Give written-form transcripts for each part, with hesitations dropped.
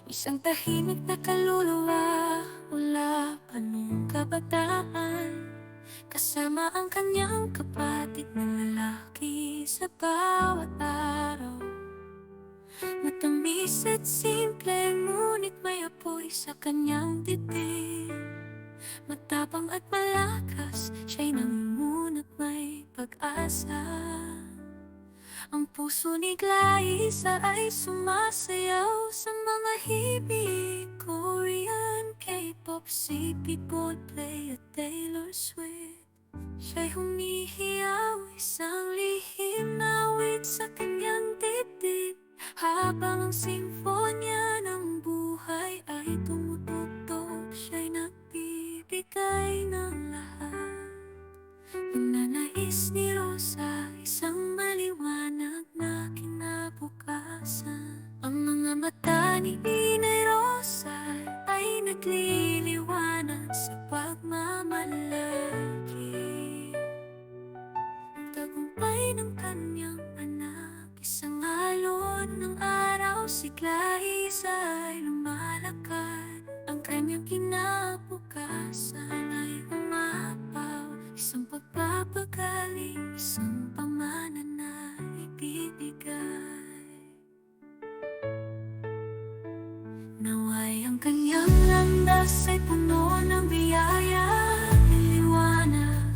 Isang tahimik na kaluluwa mula pa nung kabataan, kasama ang kanyang kapatid na lalaki sa bawat araw. Matamis at simple, ngunit may apoy sa kanyang dibdib. Matapang at malakas, siya'y nangungunat may pag-asa. Ang puso ni Glyza ay sumasayaw sa mga himig. Korean, K-pop, CP, Coldplay at Taylor Swift. Siya'y humihiyaw, isang lihim na awit sa kanyang dibdib, habang ang simfonya ng buhay ay tumutugtog. Siya'y nagbibigay ng lahat. Nananais ni Rosa isang maliwanag na kinabukasan. Ang mga mata ni Inay Rosa ay nagliliwanag sa pagmamalaki. Ang tagumpay ng kanyang anak, isang alon ng araw, si Glyza ay lumalakad. Ang kanyang kinabukasan ay umapaw, isang pagpapagaling, isang pamana na ibibigay. Naway ang kanyang landas ay puno ng biyaya at liwanag,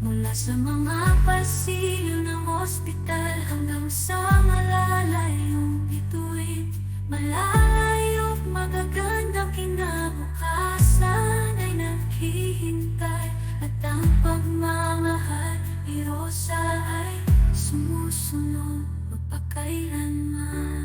mula sa mga pasilyo ng ospital hanggang sa malalayong bituin. Malalayong magagandang kinabukasan ay naghihintay, at ang pagmamahal ni Rosa ay sumusunod magpakailanman.